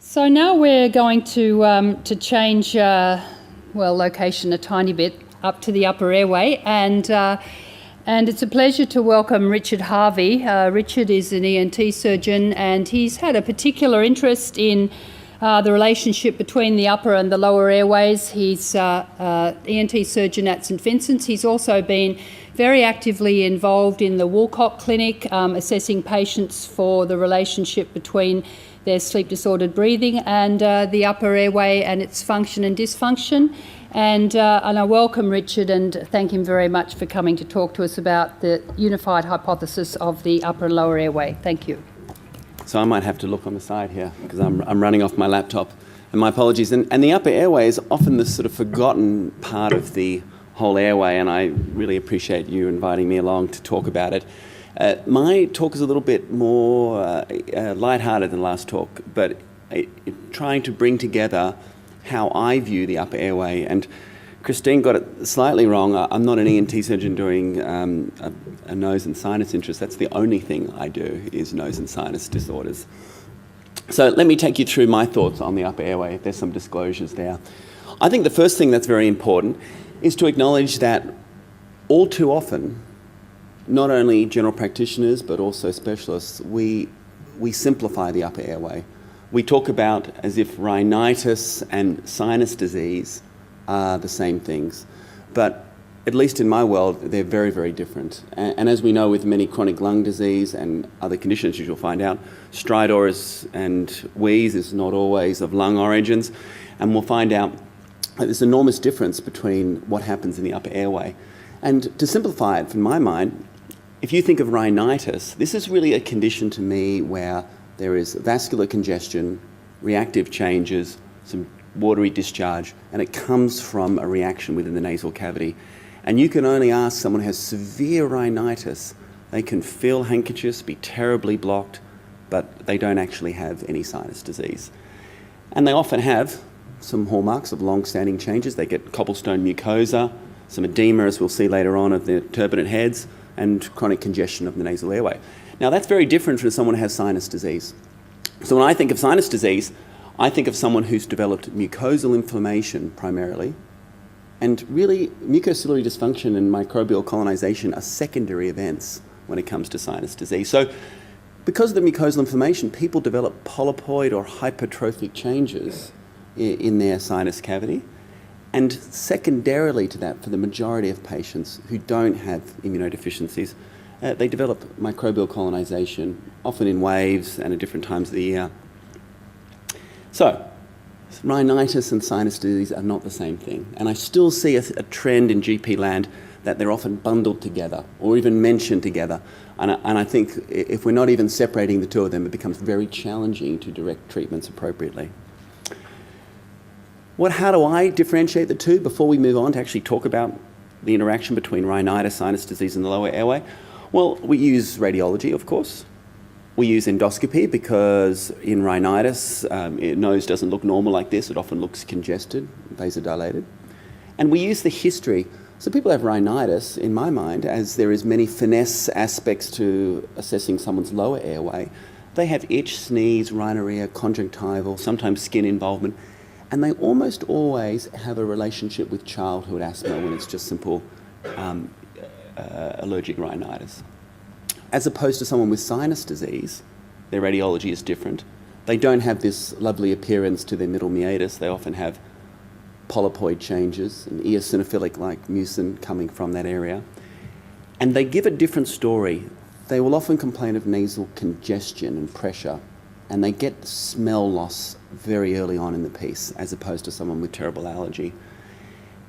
So now we're going to change, location a tiny bit up to the upper airway, and it's a pleasure to welcome Richard Harvey. Richard is an ENT surgeon, and he's had a particular interest in the relationship between the upper and the lower airways. He's ENT surgeon at St Vincent's. He's also been very actively involved in the Woolcock Clinic, assessing patients for the relationship between their sleep-disordered breathing and the upper airway and its function and dysfunction. And I welcome Richard and thank him very much for coming to talk to us about the unified hypothesis of the upper and lower airway. Thank you. So I might have to look on the side here because I'm running off my laptop, and my apologies. And the upper airway is often this sort of forgotten part of the whole airway, and I really appreciate you inviting me along to talk about it. My talk is a little bit more lighthearted than last talk, but trying to bring together how I view the upper airway. And Christine got it slightly wrong. I'm not an ENT surgeon doing a nose and sinus interest. That's the only thing I do is nose and sinus disorders. So let me take you through my thoughts on the upper airway. There's some disclosures there. I think the first thing that's very important is to acknowledge that all too often, not only general practitioners but also specialists, we simplify the upper airway. We talk about as if rhinitis and sinus disease are the same things, but at least in my world, they're very, very different. And as we know with many chronic lung disease and other conditions, you'll find out, stridor and wheeze is not always of lung origins, and we'll find out that there's enormous difference between what happens in the upper airway. And to simplify it, from my mind, if you think of rhinitis, this is really a condition to me where there is vascular congestion, reactive changes, some watery discharge, and it comes from a reaction within the nasal cavity. And you can only ask someone who has severe rhinitis. They can feel handkerchiefs, be terribly blocked, but they don't actually have any sinus disease. And they often have some hallmarks of long-standing changes. They get cobblestone mucosa, some edema, as we'll see later on, of the turbinate heads, and chronic congestion of the nasal airway. Now that's very different from someone who has sinus disease. So when I think of sinus disease, I think of someone who's developed mucosal inflammation primarily, and really mucociliary dysfunction and microbial colonization are secondary events when it comes to sinus disease. So because of the mucosal inflammation, people develop polypoid or hypertrophic changes in their sinus cavity. And secondarily to that, for the majority of patients who don't have immunodeficiencies, they develop microbial colonization, often in waves and at different times of the year. So, rhinitis and sinus disease are not the same thing. And I still see a trend in GP land that they're often bundled together or even mentioned together. And I think if we're not even separating the two of them, it becomes very challenging to direct treatments appropriately. How do I differentiate the two before we move on to actually talk about the interaction between rhinitis, sinus disease and the lower airway? Well, we use radiology, of course. We use endoscopy because in rhinitis, nose doesn't look normal like this. It often looks congested, vasodilated. And we use the history. So people have rhinitis, in my mind, as there is many finesse aspects to assessing someone's lower airway. They have itch, sneeze, rhinorrhea, conjunctival, sometimes skin involvement. And they almost always have a relationship with childhood asthma when it's just simple allergic rhinitis. As opposed to someone with sinus disease, their radiology is different. They don't have this lovely appearance to their middle meatus. They often have polypoid changes and eosinophilic like mucin coming from that area. And they give a different story. They will often complain of nasal congestion and pressure, and they get smell loss very early on in the piece, as opposed to someone with terrible allergy.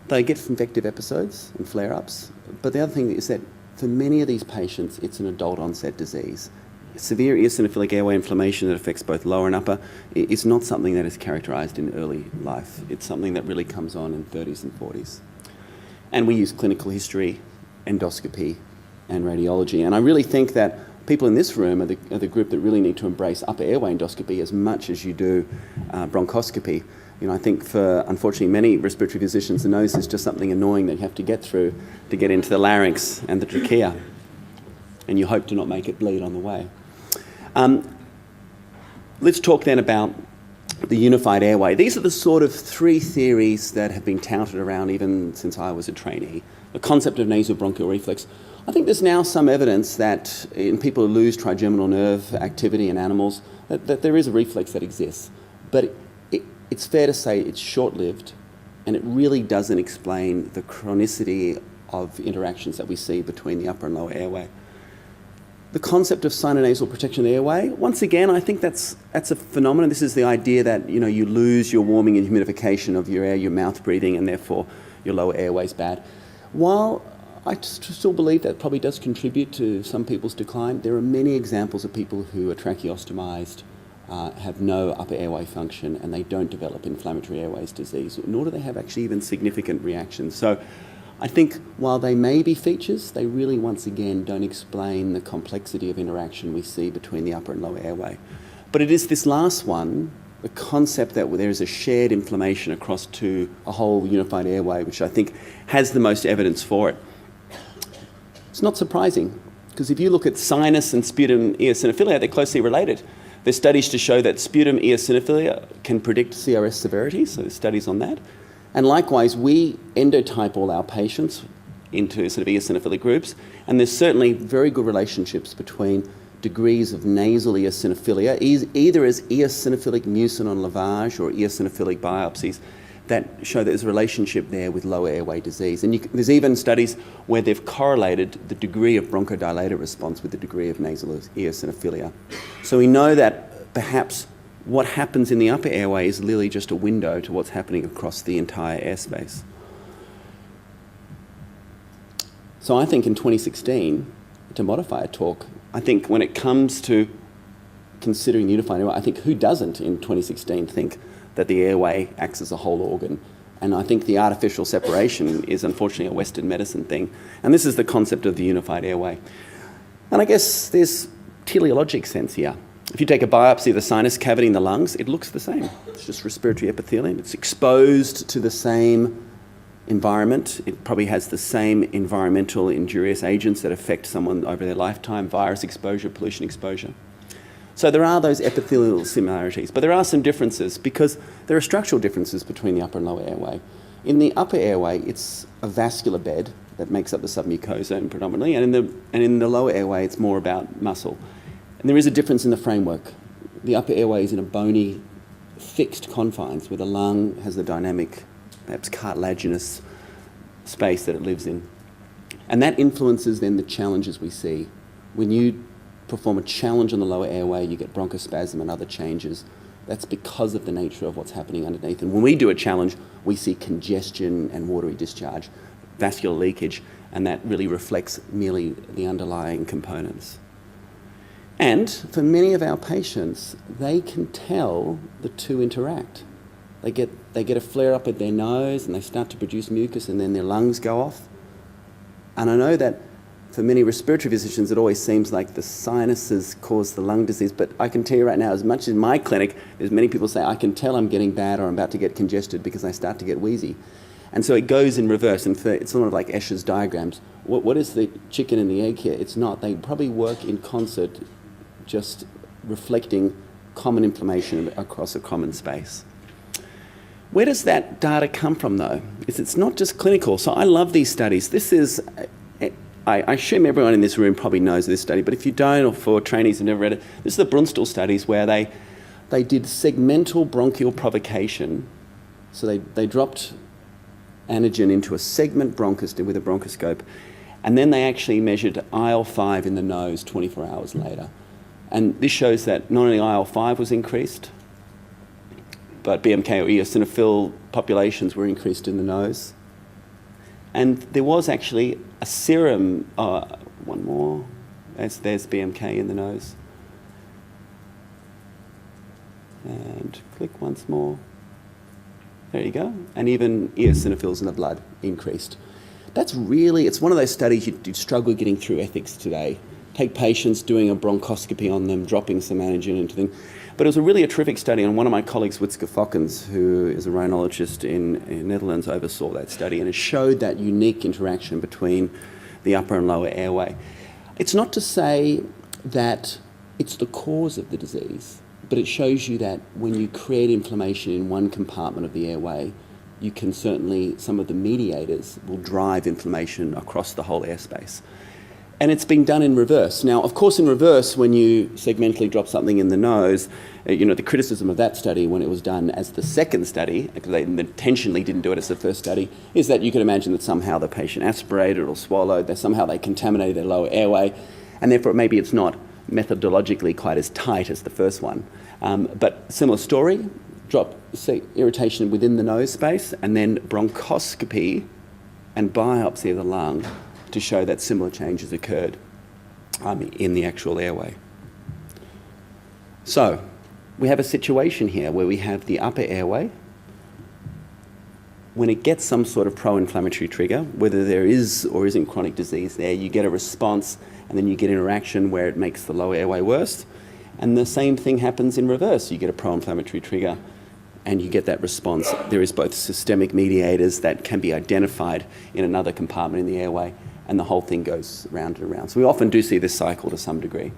They get convective episodes and flare-ups, but the other thing is that for many of these patients, it's an adult onset disease. Severe eosinophilic airway inflammation that affects both lower and upper is not something that is characterised in early life. It's something that really comes on in 30s and 40s. And we use clinical history, endoscopy, and radiology. And I really think that people in this room are the group that really need to embrace upper airway endoscopy as much as you do bronchoscopy. I think for, unfortunately, many respiratory physicians, the nose is just something annoying that you have to get through to get into the larynx and the trachea. And you hope to not make it bleed on the way. Let's talk then about the unified airway. These are the sort of three theories that have been touted around even since I was a trainee. The concept of nasobronchial reflex. I think there's now some evidence that in people who lose trigeminal nerve activity in animals, that there is a reflex that exists. But it's fair to say it's short-lived, and it really doesn't explain the chronicity of interactions that we see between the upper and lower airway. The concept of sinonasal protection of the airway, once again, I think that's a phenomenon. This is the idea that you lose your warming and humidification of your air, your mouth breathing, and therefore your lower airway is bad. While I still believe that probably does contribute to some people's decline, there are many examples of people who are tracheostomized, have no upper airway function, and they don't develop inflammatory airways disease, nor do they have actually even significant reactions. So I think while they may be features, they really, once again, don't explain the complexity of interaction we see between the upper and lower airway. But it is this last one, the concept that there is a shared inflammation across to a whole unified airway, which I think has the most evidence for it. It's not surprising, because if you look at sinus and sputum eosinophilia, they're closely related. There's studies to show that sputum eosinophilia can predict CRS severity, so there's studies on that. And likewise, we endotype all our patients into sort of eosinophilic groups, and there's certainly very good relationships between degrees of nasal eosinophilia, either as eosinophilic mucin on lavage or eosinophilic biopsies, that show that there's a relationship there with lower airway disease. And there's even studies where they've correlated the degree of bronchodilator response with the degree of nasal eosinophilia. So we know that perhaps what happens in the upper airway is literally just a window to what's happening across the entire airspace. So I think in 2016, to modify a talk, I think when it comes to considering the unified airway, I think who doesn't in 2016 think that the airway acts as a whole organ? And I think the artificial separation is unfortunately a Western medicine thing. And this is the concept of the unified airway. And I guess there's teleologic sense here. If you take a biopsy of the sinus cavity in the lungs, it looks the same. It's just respiratory epithelium. It's exposed to the same environment. It probably has the same environmental injurious agents that affect someone over their lifetime, virus exposure, pollution exposure. So there are those epithelial similarities, but there are some differences because there are structural differences between the upper and lower airway. In the upper airway, it's a vascular bed that makes up the submucosa predominantly, and in the lower airway, it's more about muscle. And there is a difference in the framework. The upper airway is in a bony, fixed confines, where the lung has the dynamic, perhaps cartilaginous space that it lives in. And that influences then the challenges we see. When you perform a challenge on the lower airway, you get bronchospasm and other changes. That's because of the nature of what's happening underneath. And when we do a challenge, we see congestion and watery discharge, vascular leakage, and that really reflects merely the underlying components. And for many of our patients, they can tell the two interact. They get a flare-up at their nose and they start to produce mucus and then their lungs go off. And I know that for many respiratory physicians, it always seems like the sinuses cause the lung disease, but I can tell you right now, as much as in my clinic, there's many people say, I can tell I'm getting bad or I'm about to get congested because I start to get wheezy. And so it goes in reverse, and it's sort of like Escher's diagrams. What is the chicken and the egg here? It's not. They probably work in concert, just reflecting common inflammation across a common space. Where does that data come from, though? It's not just clinical. So I love these studies. This is, I assume everyone in this room probably knows this study, but if you don't, or for trainees who've never read it, this is the Brunstall studies where they did segmental bronchial provocation. So they dropped antigen into a segment bronchus with a bronchoscope, and then they actually measured IL-5 in the nose 24 hours later. And this shows that not only IL-5 was increased, but BMK or eosinophil populations were increased in the nose. And there was actually a serum, one more, there's BMK in the nose. And click once more. There you go. And even eosinophils in the blood increased. That's really, it's one of those studies you'd struggle getting through ethics today. Take patients, doing a bronchoscopy on them, dropping some antigen into them. But it was really a terrific study, and one of my colleagues, Witske Fokkens, who is a rhinologist in Netherlands, oversaw that study, and it showed that unique interaction between the upper and lower airway. It's not to say that it's the cause of the disease, but it shows you that when you create inflammation in one compartment of the airway, you can certainly, some of the mediators will drive inflammation across the whole airspace. And it's been done in reverse. Now, of course, in reverse, when you segmentally drop something in the nose, the criticism of that study when it was done as the second study, because they intentionally didn't do it as the first study, is that you could imagine that somehow the patient aspirated or swallowed, that somehow they contaminated their lower airway, and therefore maybe it's not methodologically quite as tight as the first one. But similar story, drop irritation within the nose space, and then bronchoscopy and biopsy of the lung to show that similar changes occurred in the actual airway. So we have a situation here where we have the upper airway. When it gets some sort of pro-inflammatory trigger, whether there is or isn't chronic disease there, you get a response and then you get interaction where it makes the lower airway worse. And the same thing happens in reverse. You get a pro-inflammatory trigger and you get that response. There is both systemic mediators that can be identified in another compartment in the airway, and the whole thing goes round and around. So we often do see this cycle to some degree.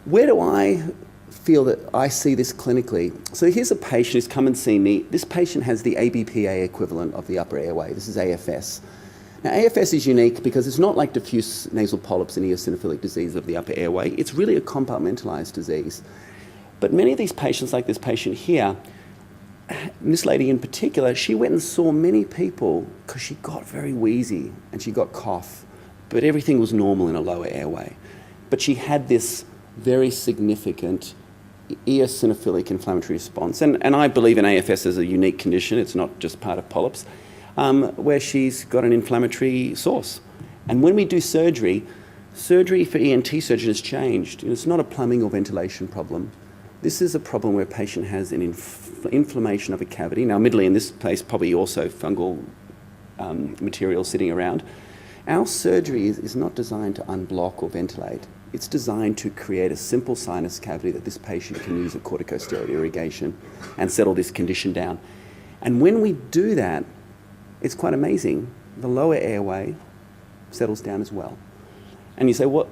Where do I feel that I see this clinically? So here's a patient who's come and seen me. This patient has the ABPA equivalent of the upper airway. This is AFS. Now, AFS is unique because it's not like diffuse nasal polyps and eosinophilic disease of the upper airway. It's really a compartmentalized disease. But many of these patients, like this patient here, this lady in particular, she went and saw many people because she got very wheezy and she got cough, but everything was normal in a lower airway. But she had this very significant eosinophilic inflammatory response. And I believe in AFS as a unique condition. It's not just part of polyps, where she's got an inflammatory source. And when we do surgery for ENT surgeon has changed. It's not a plumbing or ventilation problem. This is a problem where a patient has an inflammation of a cavity. Now, admittedly, in this case, probably also fungal material sitting around. Our surgery is not designed to unblock or ventilate. It's designed to create a simple sinus cavity that this patient can use a corticosteroid irrigation and settle this condition down. And when we do that, it's quite amazing. The lower airway settles down as well. And you say, what?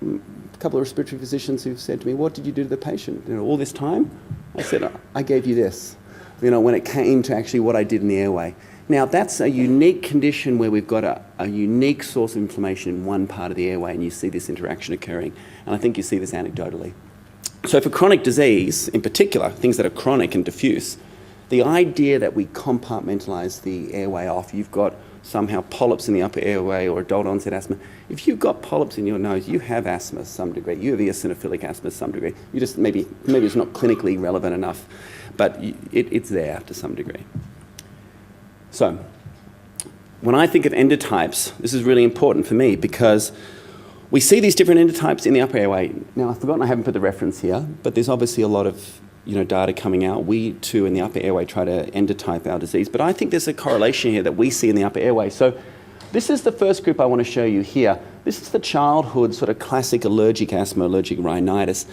A couple of respiratory physicians who've said to me, what did you do to the patient? All this time? I said, I gave you this, when it came to actually what I did in the airway. Now, that's a unique condition where we've got a unique source of inflammation in one part of the airway, and you see this interaction occurring. And I think you see this anecdotally. So for chronic disease, in particular, things that are chronic and diffuse, the idea that we compartmentalize the airway off, you've got somehow polyps in the upper airway or adult onset asthma. If you've got polyps in your nose, you have asthma to some degree. You have eosinophilic asthma to some degree. You just maybe it's not clinically relevant enough, but it's there to some degree. So when I think of endotypes, this is really important for me because we see these different endotypes in the upper airway. Now, I've forgotten I haven't put the reference here, but there's obviously a lot of data coming out. We too in the upper airway try to endotype our disease, but I think there's a correlation here that we see in the upper airway. So this is the first group I want to show you here. This is the childhood sort of classic allergic asthma, allergic rhinitis.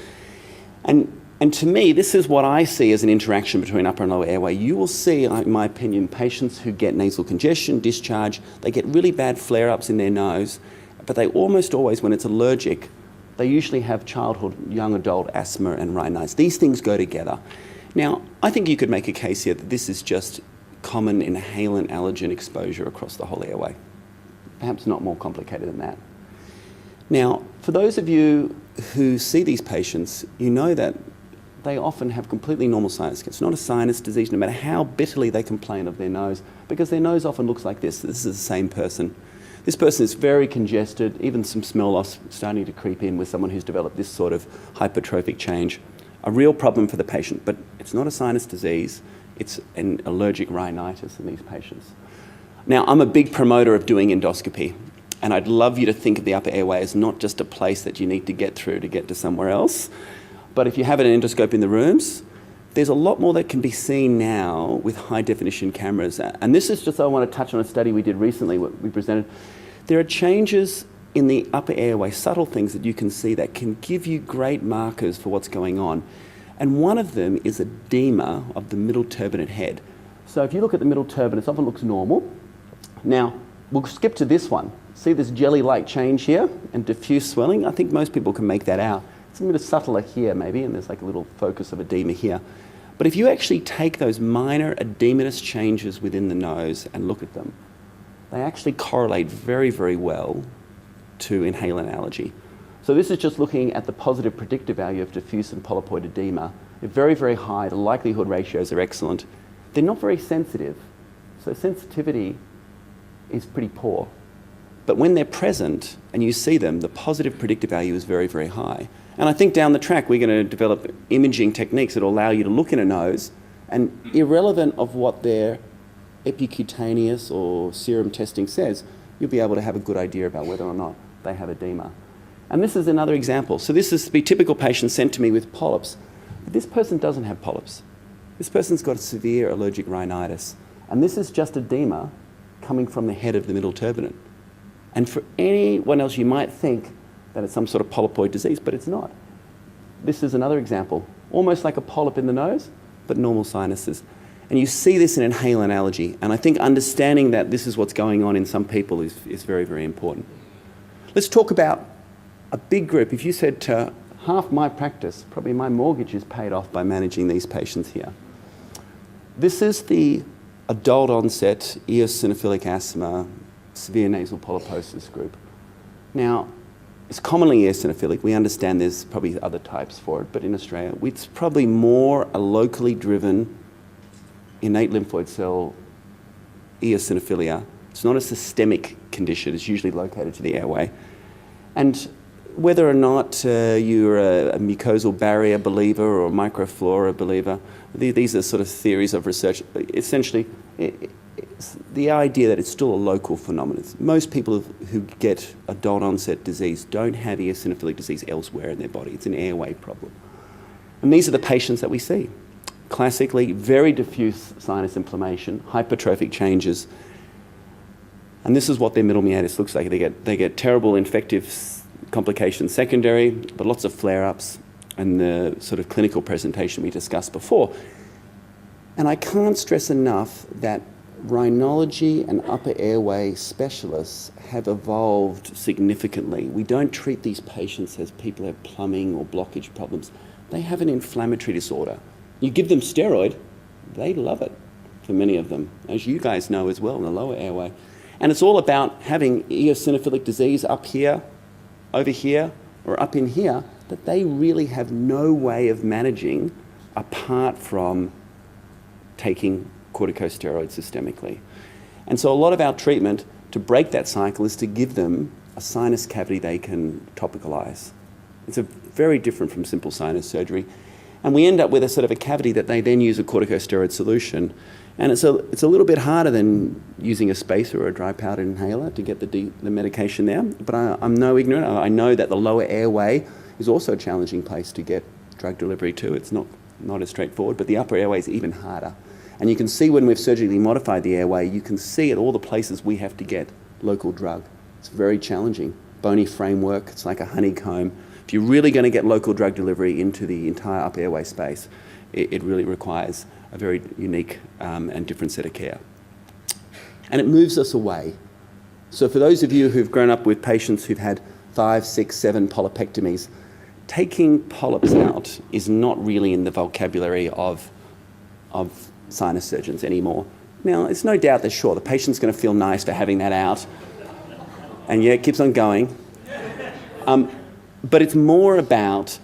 And to me, this is what I see as an interaction between upper and lower airway. You will see, in my opinion, patients who get nasal congestion, discharge, they get really bad flare-ups in their nose, but they almost always, when it's allergic, they usually have childhood, young adult asthma and rhinitis. These things go together. Now, I think you could make a case here that this is just common inhalant allergen exposure across the whole airway. Perhaps not more complicated than that. Now, for those of you who see these patients, you know that they often have completely normal sinus. It's not a sinus disease, no matter how bitterly they complain of their nose, because their nose often looks like this. This is the same person. This person is very congested, even some smell loss starting to creep in with someone who's developed this sort of hypertrophic change. A real problem for the patient, but it's not a sinus disease, it's an allergic rhinitis in these patients. Now, I'm a big promoter of doing endoscopy, and I'd love you to think of the upper airway as not just a place that you need to get through to get to somewhere else, but if you have an endoscope in the rooms, there's a lot more that can be seen now with high definition cameras. And this is just, I want to touch on a study we did recently, what we presented. There are changes in the upper airway, subtle things that you can see that can give you great markers for what's going on. And one of them is edema of the middle turbinate head. So if you look at the middle turbinate, it often looks normal. Now, we'll skip to this one. See this jelly-like change here and diffuse swelling? I think most people can make that out. It's a bit subtler here maybe, and there's like a little focus of edema here. But if you actually take those minor edematous changes within the nose and look at them, they actually correlate very, very well to inhalant allergy. So this is just looking at the positive predictor value of diffuse and polypoid edema. They're very, very high. The likelihood ratios are excellent. They're not very sensitive. So sensitivity is pretty poor. But when they're present and you see them, the positive predictor value is very, very high. And I think down the track, we're going to develop imaging techniques that will allow you to look in a nose and, irrelevant of what their epicutaneous or serum testing says, you'll be able to have a good idea about whether or not they have edema. And this is another example. So this is the typical patient sent to me with polyps. But this person doesn't have polyps. This person's got severe allergic rhinitis. And this is just edema coming from the head of the middle turbinate. And for anyone else, you might think that it's some sort of polypoid disease, but it's not. This is another example, almost like a polyp in the nose, but normal sinuses. And you see this in inhalant allergy. And I think understanding that this is what's going on in some people is very, very important. Let's talk about a big group. If you said to half my practice, probably my mortgage is paid off by managing these patients here. This is the adult onset eosinophilic asthma, severe nasal polyposis group. Now, it's commonly eosinophilic. We understand there's probably other types for it, but in Australia, it's probably more a locally driven innate lymphoid cell eosinophilia. It's not a systemic condition. It's usually located to the airway. And whether or not you're a mucosal barrier believer or a microflora believer, these are sort of theories of research. Essentially, it's the idea that it's still a local phenomenon. Most people who get adult onset disease don't have eosinophilic disease elsewhere in their body. It's an airway problem. And these are the patients that we see. Classically, very diffuse sinus inflammation, hypertrophic changes. And this is what their middle meatus looks like. They get terrible infective complications secondary, but lots of flare-ups and the sort of clinical presentation we discussed before. And I can't stress enough that rhinology and upper airway specialists have evolved significantly. We don't treat these patients as people have plumbing or blockage problems. They have an inflammatory disorder. You give them steroid, they love it for many of them, as you guys know as well in the lower airway. And it's all about having eosinophilic disease up here, over here, or up in here, that they really have no way of managing apart from taking corticosteroids systemically. And so a lot of our treatment to break that cycle is to give them a sinus cavity they can topicalize. It's very different from simple sinus surgery. And we end up with a sort of a cavity that they then use a corticosteroid solution. And it's a little bit harder than using a spacer or a dry powder inhaler to get the medication there. But I'm no ignorant. I know that the lower airway is also a challenging place to get drug delivery to. It's not as straightforward, but the upper airway is even harder. And you can see when we've surgically modified the airway, you can see at all the places we have to get local drug. It's very challenging. Bony framework, it's like a honeycomb. If you're really going to get local drug delivery into the entire upper airway space, it really requires a very unique and different set of care. And it moves us away. So for those of you who've grown up with patients who've had 5, 6, 7 polypectomies, taking polyps out is not really in the vocabulary of sinus surgeons anymore. Now, it's no doubt that sure, the patient's going to feel nice for having that out, and yeah, it keeps on going. But it's more about,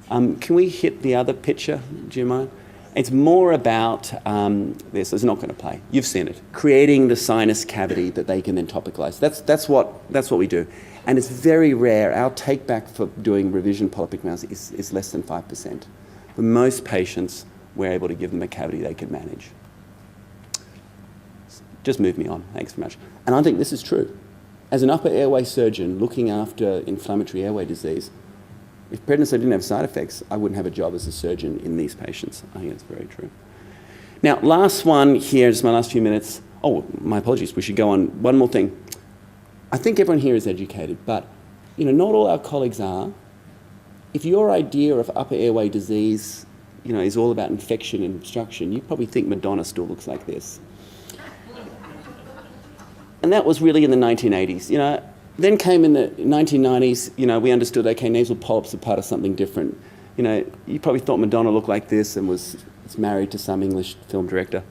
can we hit the other picture, do you mind? It's more about this. It's not going to play. You've seen it. Creating the sinus cavity that they can then topicalize. That's what we do, and it's very rare. Our take back for doing revision polypectomy is less than 5%. For most patients, we're able to give them a cavity they can manage. Just move me on. Thanks very much. And I think this is true. As an upper airway surgeon looking after inflammatory airway disease, if prednisone didn't have side effects, I wouldn't have a job as a surgeon in these patients. I think it's very true. Now, last one here, just my last few minutes. Oh, my apologies, we should go on. One more thing. I think everyone here is educated, but not all our colleagues are. If your idea of upper airway disease is all about infection and obstruction, you probably think Madonna still looks like this. And that was really in the 1980s. Then came in the 1990s, we understood, okay, nasal polyps are part of something different. You probably thought Madonna looked like this and was married to some English film director.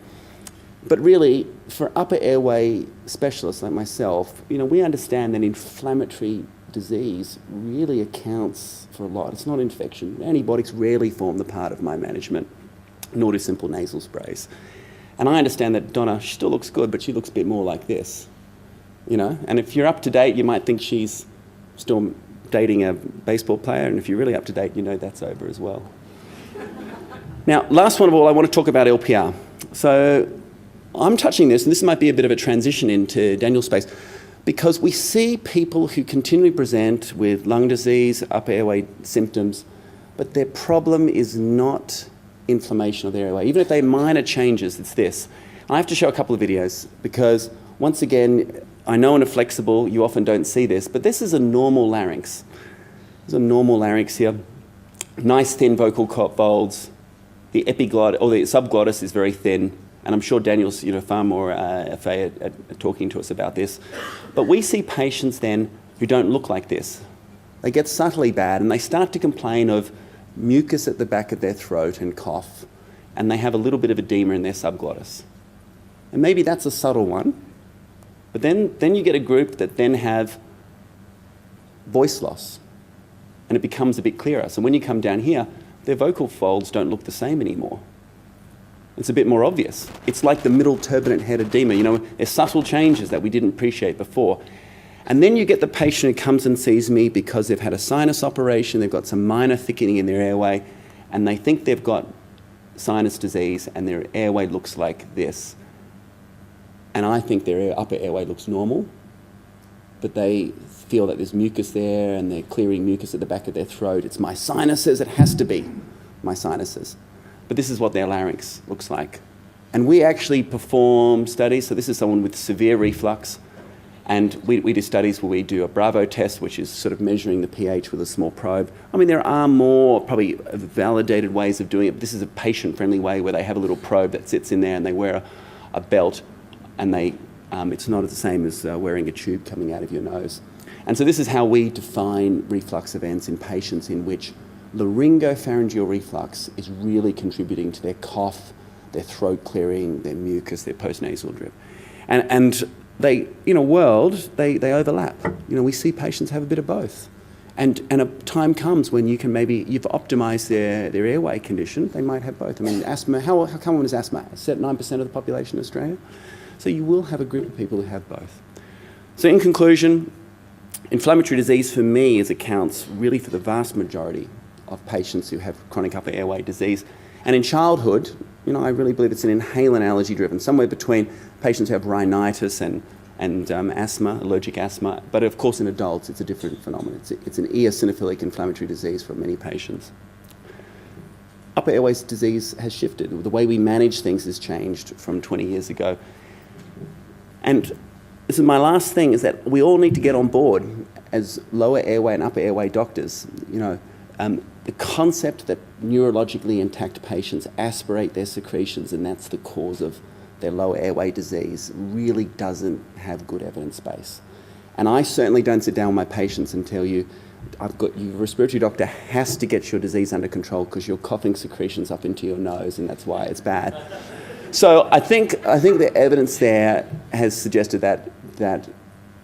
But really, for upper airway specialists like myself, we understand that inflammatory disease really accounts for a lot. It's not infection. Antibiotics rarely form the part of my management, nor do simple nasal sprays. And I understand that Donna, she still looks good, but she looks a bit more like this, And if you're up to date, you might think she's still dating a baseball player, and if you're really up to date, that's over as well. Now, last one of all, I want to talk about LPR. So I'm touching this, and this might be a bit of a transition into Daniel's space, because we see people who continually present with lung disease, upper airway symptoms, but their problem is not inflammation of the airway. Even if they're minor changes, it's this. I have to show a couple of videos, because once again, I know in a flexible, you often don't see this, but this is a normal larynx. There's a normal larynx here. Nice thin vocal folds. The epiglottis, or the subglottis is very thin, and I'm sure Daniel's far more effet at talking to us about this. But we see patients then who don't look like this. They get subtly bad, and they start to complain of mucus at the back of their throat and cough, and they have a little bit of edema in their subglottis. And maybe that's a subtle one. But then you get a group that then have voice loss, and it becomes a bit clearer. So when you come down here, their vocal folds don't look the same anymore. It's a bit more obvious. It's like the middle turbinate head edema. There's subtle changes that we didn't appreciate before. And then you get the patient who comes and sees me because they've had a sinus operation, they've got some minor thickening in their airway, and they think they've got sinus disease, and their airway looks like this. And I think their upper airway looks normal, but they feel that there's mucus there and they're clearing mucus at the back of their throat. It's my sinuses, it has to be my sinuses. But this is what their larynx looks like. And we actually perform studies. So this is someone with severe reflux, and we do studies where we do a Bravo test, which is sort of measuring the pH with a small probe. I mean, there are more probably validated ways of doing it. This is a patient-friendly way where they have a little probe that sits in there and they wear a belt, and it's not the same as wearing a tube coming out of your nose. And so this is how we define reflux events in patients in which laryngopharyngeal reflux is really contributing to their cough, their throat clearing, their mucus, their postnasal drip. And they, in a world, they overlap. We see patients have a bit of both. And a time comes when you've optimized their airway condition, they might have both. I mean, asthma, how common is asthma? 9% of the population in Australia? So you will have a group of people who have both. So in conclusion, inflammatory disease for me accounts really for the vast majority of patients who have chronic upper airway disease. And in childhood, I really believe it's an inhalant allergy driven, somewhere between patients who have rhinitis and asthma, allergic asthma. But of course in adults, it's a different phenomenon. It's an eosinophilic inflammatory disease for many patients. Upper airways disease has shifted. The way we manage things has changed from 20 years ago. And this is my last thing, is that we all need to get on board as lower airway and upper airway doctors. The concept that neurologically intact patients aspirate their secretions and that's the cause of their lower airway disease really doesn't have good evidence base. And I certainly don't sit down with my patients and tell you, your respiratory doctor has to get your disease under control because you're coughing secretions up into your nose and that's why it's bad. So I think the evidence there has suggested that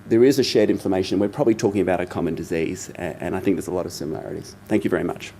there is a shared inflammation. We're probably talking about a common disease, and I think there's a lot of similarities. Thank you very much.